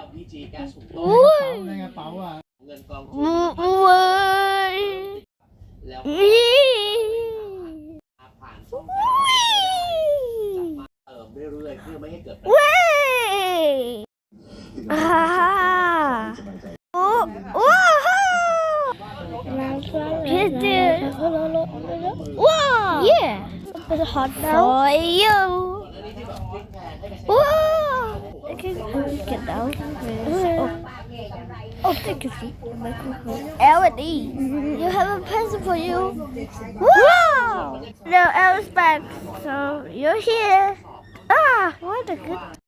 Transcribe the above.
LPG แก๊สหุงต้ม ในกระเป๋าอ่ะ เงินกองทุน เว้ย แล้วผ่านช่องทางจะมาเติมเรื่อยๆเพื่อไม่ให้เกิดปัญหา เว้ยโอ้ว้าวพี่เดือว้าว yeah it's hot now for you ว้าว I can get down oh take a seat L&E you have a present for you wow the L is back so you're here what a good